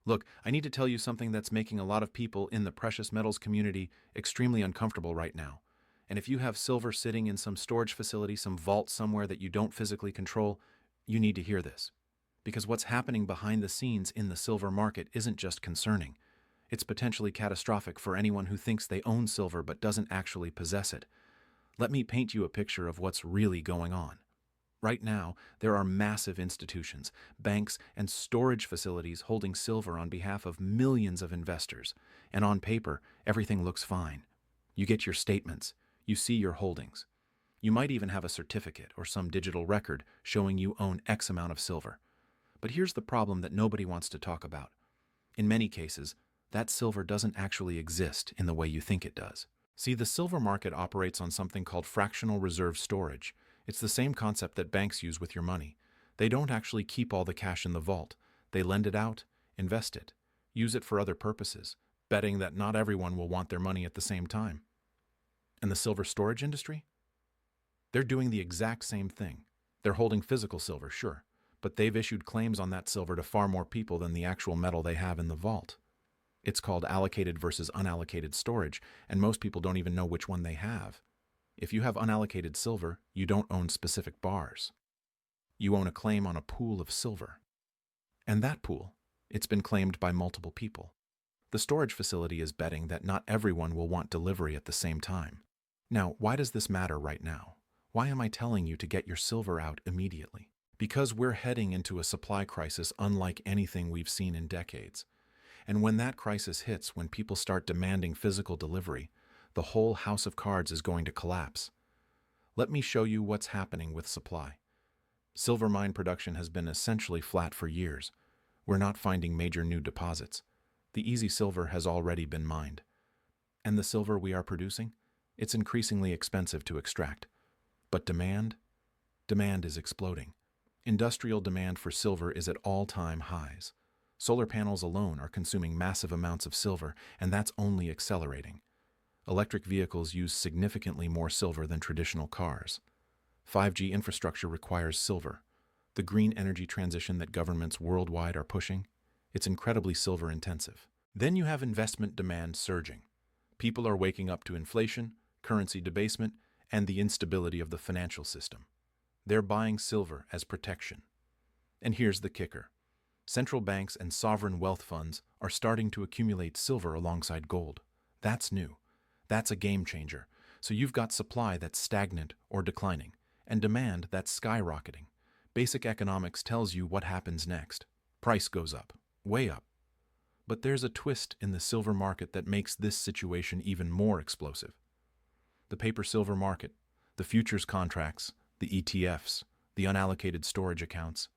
Look, I need to tell you something that's making a lot of people in the precious metals community extremely uncomfortable right now. And if you have silver sitting in some storage facility, some vault somewhere that you don't physically control, you need to hear this. Because what's happening behind the scenes in the silver market isn't just concerning. It's potentially catastrophic for anyone who thinks they own silver but doesn't actually possess it. Let me paint you a picture of what's really going on. Right now, there are massive institutions, banks, and storage facilities holding silver on behalf of millions of investors. And on paper, everything looks fine. You get your statements, you see your holdings. You might even have a certificate or some digital record showing you own X amount of silver. But here's the problem that nobody wants to talk about. In many cases, that silver doesn't actually exist in the way you think it does. See, the silver market operates on something called fractional reserve storage. It's the same concept that banks use with your money. They don't actually keep all the cash in the vault. They lend it out, invest it, use it for other purposes, betting that not everyone will want their money at the same time. And the silver storage industry? They're doing the exact same thing. They're holding physical silver, sure, but they've issued claims on that silver to far more people than the actual metal they have in the vault. It's called allocated versus unallocated storage, and most people don't even know which one they have. If you have unallocated silver, you don't own specific bars. You own a claim on a pool of silver. And that pool, it's been claimed by multiple people. The storage facility is betting that not everyone will want delivery at the same time. Now, why does this matter right now? Why am I telling you to get your silver out immediately? Because we're heading into a supply crisis unlike anything we've seen in decades. And when that crisis hits, when people start demanding physical delivery, the whole house of cards is going to collapse. Let me show you what's happening with supply. Silver mine production has been essentially flat for years. We're not finding major new deposits. The easy silver has already been mined. And the silver we are producing? It's increasingly expensive to extract. But demand is exploding. Industrial demand for silver is at all-time highs. Solar panels alone are consuming massive amounts of silver, and that's only accelerating. Electric vehicles use significantly more silver than traditional cars. 5G infrastructure requires silver. The green energy transition that governments worldwide are pushing, it's incredibly silver intensive. Then you have investment demand surging. People are waking up to inflation, currency debasement, and the instability of the financial system. They're buying silver as protection. And here's the kicker. Central banks and sovereign wealth funds are starting to accumulate silver alongside gold. That's new. That's a game changer. So you've got supply that's stagnant or declining, and demand that's skyrocketing. Basic economics tells you what happens next. Price goes up, way up. But there's a twist in the silver market that makes this situation even more explosive. The paper silver market, the futures contracts, the ETFs, the unallocated storage accounts,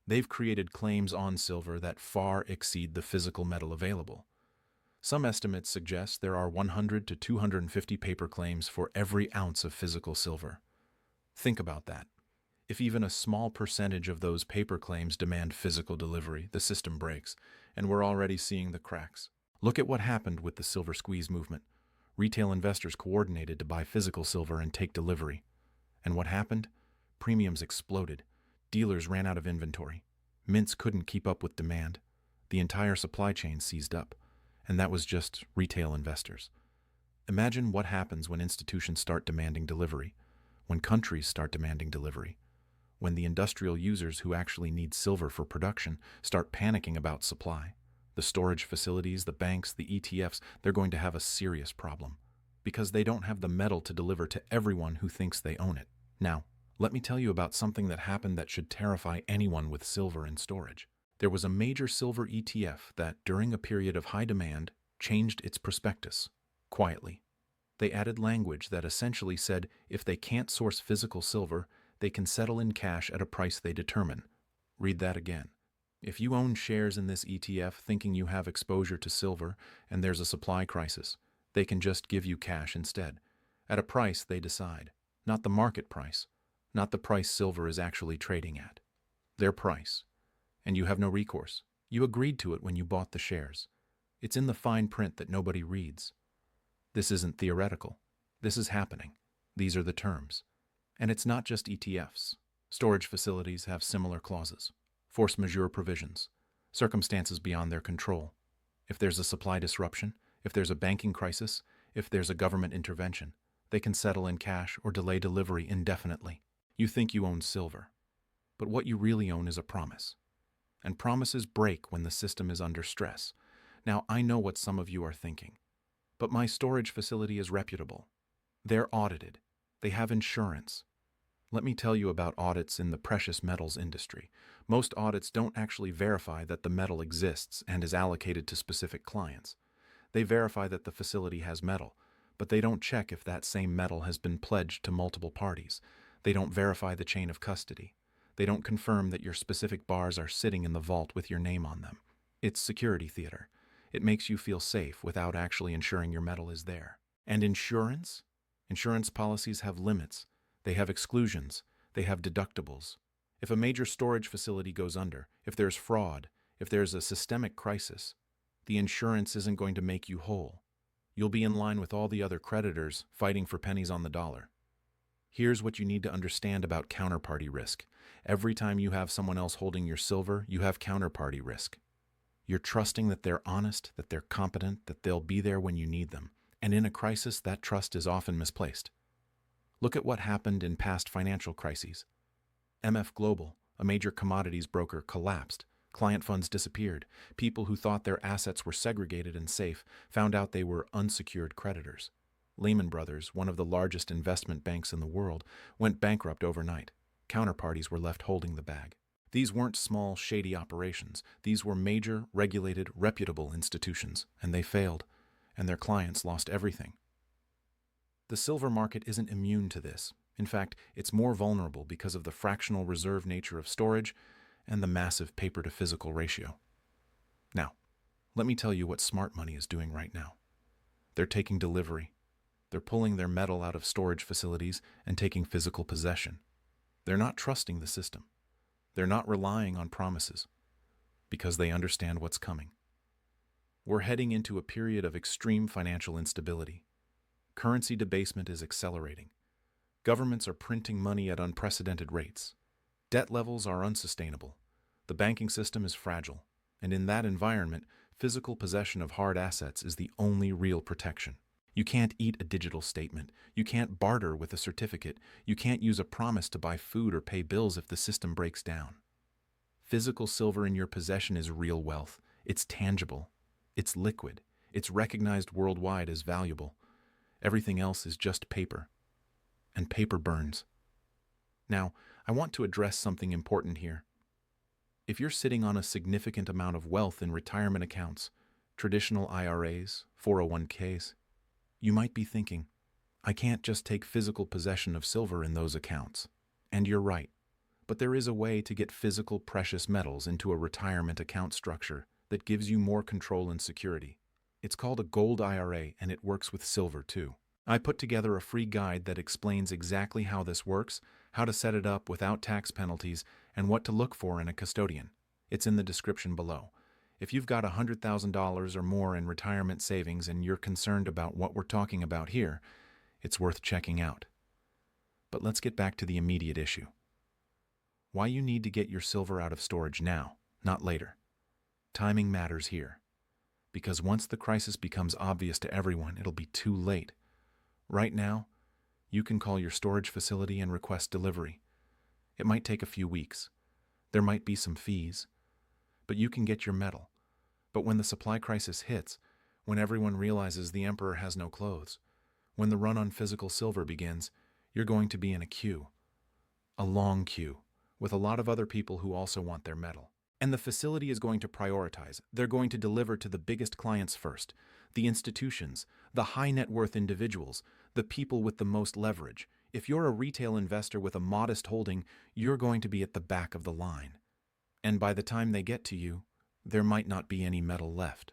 they've created claims on silver that far exceed the physical metal available. Some estimates suggest there are 100 to 250 paper claims for every ounce of physical silver. Think about that. If even a small percentage of those paper claims demand physical delivery, the system breaks, and we're already seeing the cracks. Look at what happened with the silver squeeze movement. Retail investors coordinated to buy physical silver and take delivery. And what happened? Premiums exploded. Dealers ran out of inventory. Mints couldn't keep up with demand. The entire supply chain seized up. And that was just retail investors. Imagine what happens when institutions start demanding delivery, when countries start demanding delivery, when the industrial users who actually need silver for production start panicking about supply. The storage facilities, the banks, the ETFs, they're going to have a serious problem because they don't have the metal to deliver to everyone who thinks they own it. Now, let me tell you about something that happened that should terrify anyone with silver in storage. There was a major silver ETF that, during a period of high demand, changed its prospectus, quietly. They added language that essentially said if they can't source physical silver, they can settle in cash at a price they determine. Read that again. If you own shares in this ETF thinking you have exposure to silver and there's a supply crisis, they can just give you cash instead, at a price they decide, not the market price, not the price silver is actually trading at. Their price. And you have no recourse. You agreed to it when you bought the shares. It's in the fine print that nobody reads. This isn't theoretical. This is happening. These are the terms. And it's not just ETFs. Storage facilities have similar clauses. Force majeure provisions. circumstances beyond their control. If there's a supply disruption, if there's a banking crisis, if there's a government intervention, they can settle in cash or delay delivery indefinitely. You think you own silver, but what you really own is a promise. And promises break when the system is under stress. Now, I know what some of you are thinking, but my storage facility is reputable. They're audited. They have insurance. Let me tell you about audits in the precious metals industry. Most audits don't actually verify that the metal exists and is allocated to specific clients. They verify that the facility has metal, but they don't check if that same metal has been pledged to multiple parties. They don't verify the chain of custody. They don't confirm that your specific bars are sitting in the vault with your name on them. It's security theater. It makes you feel safe without actually ensuring your metal is there. And insurance? Insurance policies have limits. They have exclusions. They have deductibles. If a major storage facility goes under, if there's fraud, if there's a systemic crisis, the insurance isn't going to make you whole. You'll be in line with all the other creditors fighting for pennies on the dollar. Here's what you need to understand about counterparty risk. Every time you have someone else holding your silver, you have counterparty risk. You're trusting that they're honest, that they're competent, that they'll be there when you need them. And in a crisis, that trust is often misplaced. Look at what happened in past financial crises. MF Global, a major commodities broker, collapsed. Client funds disappeared. People who thought their assets were segregated and safe found out they were unsecured creditors. Lehman Brothers, one of the largest investment banks in the world, went bankrupt overnight. Counterparties were left holding the bag. These weren't small, shady operations. These were major, regulated, reputable institutions, and they failed, and their clients lost everything. The silver market isn't immune to this. In fact, it's more vulnerable because of the fractional reserve nature of storage and the massive paper-to-physical ratio. Now, let me tell you what smart money is doing right now. They're taking delivery. They're pulling their metal out of storage facilities and taking physical possession. They're not trusting the system. They're not relying on promises because they understand what's coming. We're heading into a period of extreme financial instability. Currency debasement is accelerating. Governments are printing money at unprecedented rates. Debt levels are unsustainable. The banking system is fragile. And in that environment, physical possession of hard assets is the only real protection. You can't eat a digital statement. You can't barter with a certificate. You can't use a promise to buy food or pay bills if the system breaks down. Physical silver in your possession is real wealth. It's tangible. It's liquid. It's recognized worldwide as valuable. Everything else is just paper. And paper burns. Now, I want to address something important here. If you're sitting on a significant amount of wealth in retirement accounts, traditional IRAs, 401ks, you might be thinking, I can't just take physical possession of silver in those accounts. And you're right. But there is a way to get physical precious metals into a retirement account structure that gives you more control and security. It's called a gold IRA, and it works with silver too. I put together a free guide that explains exactly how this works, how to set it up without tax penalties, and what to look for in a custodian. It's in the description below. If you've got $100,000 or more in retirement savings and you're concerned about what we're talking about here, it's worth checking out. But let's get back to the immediate issue. Why you need to get your silver out of storage now, not later. Timing matters here. Because once the crisis becomes obvious to everyone, it'll be too late. Right now, you can call your storage facility and request delivery. It might take a few weeks. There might be some fees. But you can get your metal. But when the supply crisis hits, when everyone realizes the emperor has no clothes, when the run on physical silver begins, you're going to be in a queue. A long queue, with a lot of other people who also want their metal. And the facility is going to prioritize. They're going to deliver to the biggest clients first, the institutions, the high net worth individuals, the people with the most leverage. If you're a retail investor with a modest holding, you're going to be at the back of the line. And by the time they get to you, there might not be any metal left.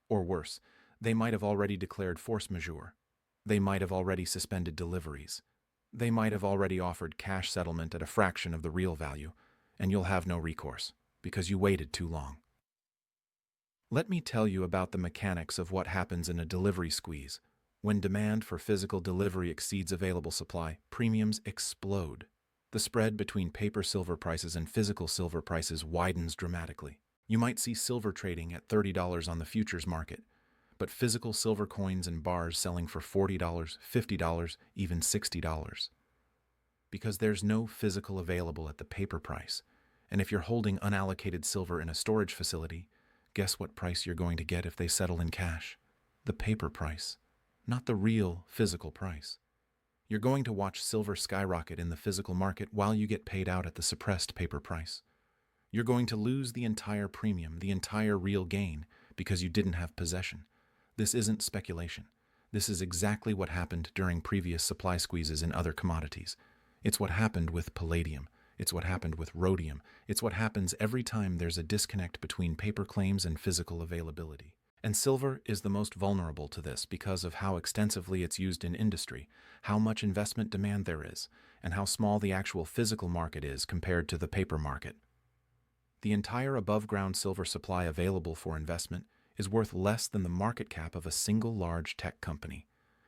Or worse, they might have already declared force majeure. They might have already suspended deliveries. They might have already offered cash settlement at a fraction of the real value, and you'll have no recourse, because you waited too long. Let me tell you about the mechanics of what happens in a delivery squeeze. When demand for physical delivery exceeds available supply, premiums explode. The spread between paper silver prices and physical silver prices widens dramatically. You might see silver trading at $30 on the futures market, but physical silver coins and bars selling for $40, $50, even $60. Because there's no physical available at the paper price. And if you're holding unallocated silver in a storage facility, guess what price you're going to get if they settle in cash? The paper price, not the real physical price. You're going to watch silver skyrocket in the physical market while you get paid out at the suppressed paper price. You're going to lose the entire premium, the entire real gain, because you didn't have possession. This isn't speculation. This is exactly what happened during previous supply squeezes in other commodities. It's what happened with palladium. It's what happened with rhodium. It's what happens every time there's a disconnect between paper claims and physical availability. And silver is the most vulnerable to this because of how extensively it's used in industry, how much investment demand there is, and how small the actual physical market is compared to the paper market. The entire above-ground silver supply available for investment is worth less than the market cap of a single large tech company.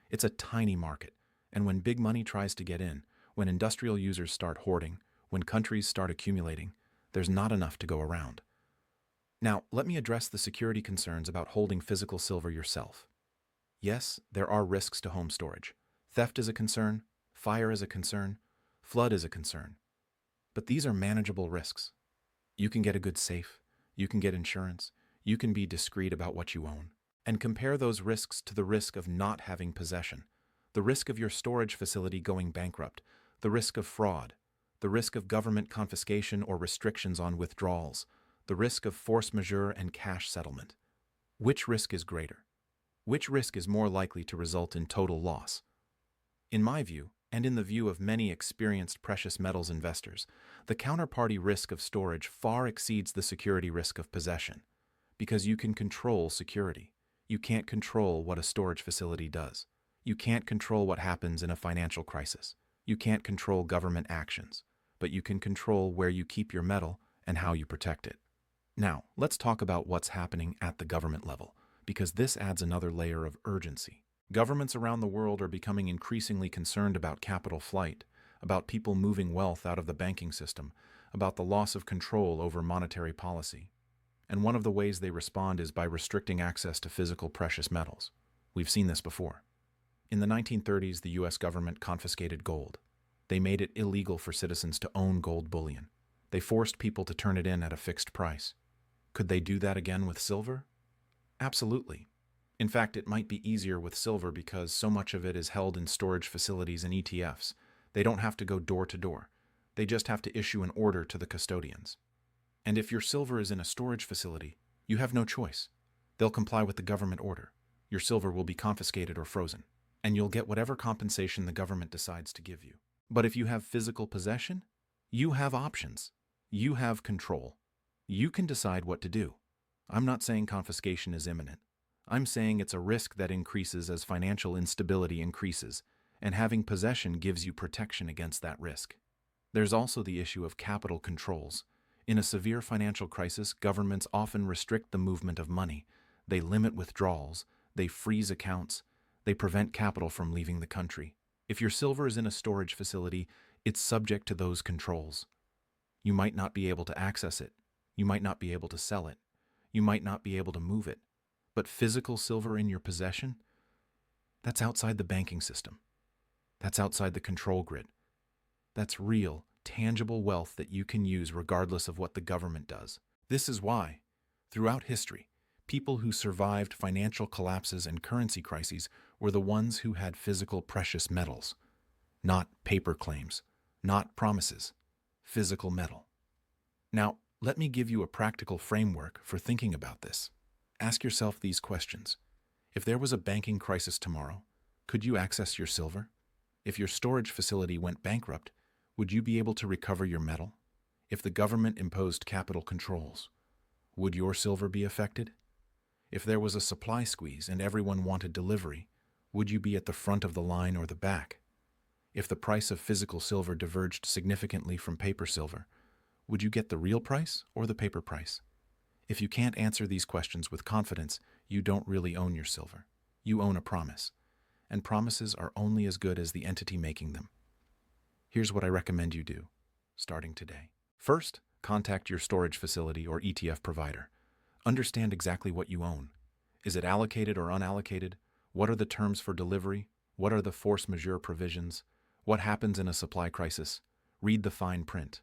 It's a tiny market, and when big money tries to get in, when industrial users start hoarding, when countries start accumulating, there's not enough to go around. Now, let me address the security concerns about holding physical silver yourself. Yes, there are risks to home storage. Theft is a concern, fire is a concern, flood is a concern. But these are manageable risks. You can get a good safe, you can get insurance, you can be discreet about what you own. And compare those risks to the risk of not having possession, the risk of your storage facility going bankrupt, the risk of fraud, the risk of government confiscation or restrictions on withdrawals, the risk of force majeure and cash settlement. Which risk is greater? Which risk is more likely to result in total loss? In my view, and in the view of many experienced precious metals investors, the counterparty risk of storage far exceeds the security risk of possession, because you can control security. You can't control what a storage facility does. You can't control what happens in a financial crisis. You can't control government actions, but you can control where you keep your metal and how you protect it. Now, let's talk about what's happening at the government level, because this adds another layer of urgency. Governments around the world are becoming increasingly concerned about capital flight, about people moving wealth out of the banking system, about the loss of control over monetary policy. And one of the ways they respond is by restricting access to physical precious metals. We've seen this before. In the 1930s, the U.S. government confiscated gold. They made it illegal for citizens to own gold bullion. They forced people to turn it in at a fixed price. Could they do that again with silver? Absolutely. In fact, it might be easier with silver because so much of it is held in storage facilities and ETFs. They don't have to go door to door. They just have to issue an order to the custodians. And if your silver is in a storage facility, you have no choice. They'll comply with the government order. Your silver will be confiscated or frozen, and you'll get whatever compensation the government decides to give you. But if you have physical possession, you have options. You have control. You can decide what to do. I'm not saying confiscation is imminent. I'm saying it's a risk that increases as financial instability increases, and having possession gives you protection against that risk. There's also the issue of capital controls. In a severe financial crisis, governments often restrict the movement of money. They limit withdrawals. They freeze accounts. They prevent capital from leaving the country. If your silver is in a storage facility, it's subject to those controls. You might not be able to access it. You might not be able to sell it. You might not be able to move it. But physical silver in your possession? That's outside the banking system. That's outside the control grid. That's real, tangible wealth that you can use regardless of what the government does. This is why, throughout history, people who survived financial collapses and currency crises were the ones who had physical precious metals. Not paper claims, not promises, physical metal. Now, let me give you a practical framework for thinking about this. Ask yourself these questions. If there was a banking crisis tomorrow, could you access your silver? If your storage facility went bankrupt, would you be able to recover your metal? If the government imposed capital controls, would your silver be affected? If there was a supply squeeze and everyone wanted delivery, would you be at the front of the line or the back? If the price of physical silver diverged significantly from paper silver, would you get the real price or the paper price? If you can't answer these questions with confidence, you don't really own your silver. You own a promise, and promises are only as good as the entity making them. Here's what I recommend you do, starting today. First, contact your storage facility or ETF provider. Understand exactly what you own. Is it allocated or unallocated? What are the terms for delivery? What are the force majeure provisions? What happens in a supply crisis? Read the fine print.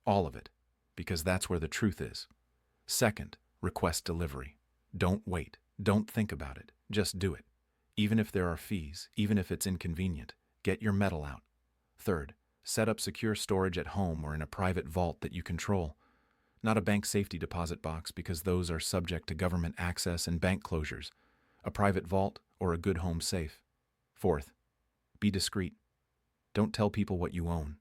All of it, because that's where the truth is. Second, request delivery. Don't wait. Don't think about it. Just do it. Even if there are fees, even if it's inconvenient, get your metal out. Third, set up secure storage at home or in a private vault that you control. Not a bank safety deposit box, because those are subject to government access and bank closures. A private vault or a good home safe. Fourth, be discreet. Don't tell people what you own.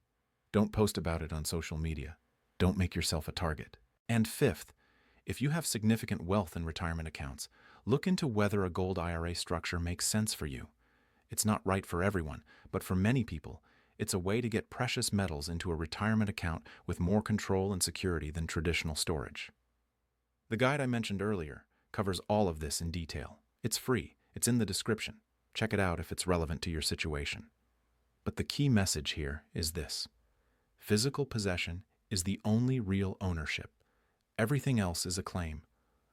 Don't post about it on social media. Don't make yourself a target. And fifth, if you have significant wealth in retirement accounts, look into whether a gold IRA structure makes sense for you. It's not right for everyone, but for many people, it's a way to get precious metals into a retirement account with more control and security than traditional storage. The guide I mentioned earlier covers all of this in detail. It's free. It's in the description. Check it out if it's relevant to your situation. But the key message here is this: physical possession is the only real ownership. Everything else is a claim,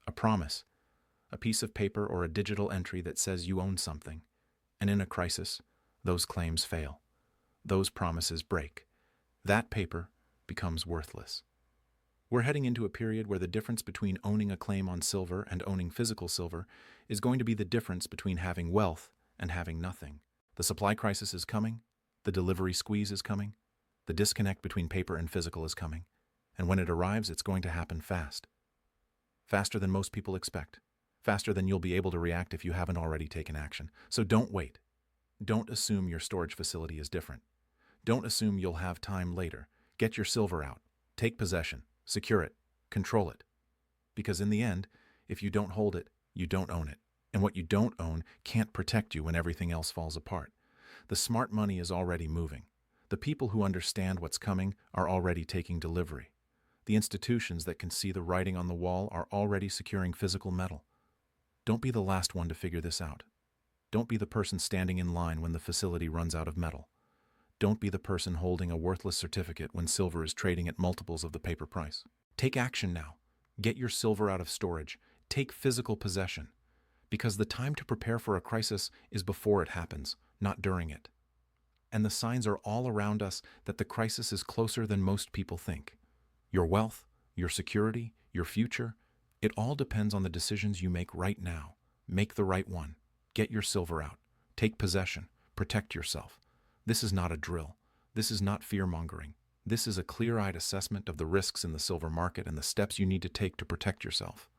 a promise, a piece of paper or a digital entry that says you own something. And in a crisis, those claims fail. Those promises break. That paper becomes worthless. We're heading into a period where the difference between owning a claim on silver and owning physical silver is going to be the difference between having wealth and having nothing. The supply crisis is coming. The delivery squeeze is coming. The disconnect between paper and physical is coming. And when it arrives, it's going to happen fast. Faster than most people expect. Faster than you'll be able to react if you haven't already taken action. So don't wait. Don't assume your storage facility is different. Don't assume you'll have time later. Get your silver out. Take possession. Secure it. Control it. Because in the end, if you don't hold it, you don't own it. And what you don't own can't protect you when everything else falls apart. The smart money is already moving. The people who understand what's coming are already taking delivery. The institutions that can see the writing on the wall are already securing physical metal. Don't be the last one to figure this out. Don't be the person standing in line when the facility runs out of metal. Don't be the person holding a worthless certificate when silver is trading at multiples of the paper price. Take action now. Get your silver out of storage. Take physical possession. Because the time to prepare for a crisis is before it happens, not during it. And the signs are all around us that the crisis is closer than most people think. Your wealth, your security, your future, it all depends on the decisions you make right now. Make the right one. Get your silver out. Take possession. Protect yourself. This is not a drill. This is not fear-mongering. This is a clear-eyed assessment of the risks in the silver market and the steps you need to take to protect yourself.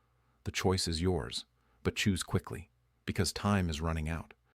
The choice is yours, but choose quickly, because time is running out.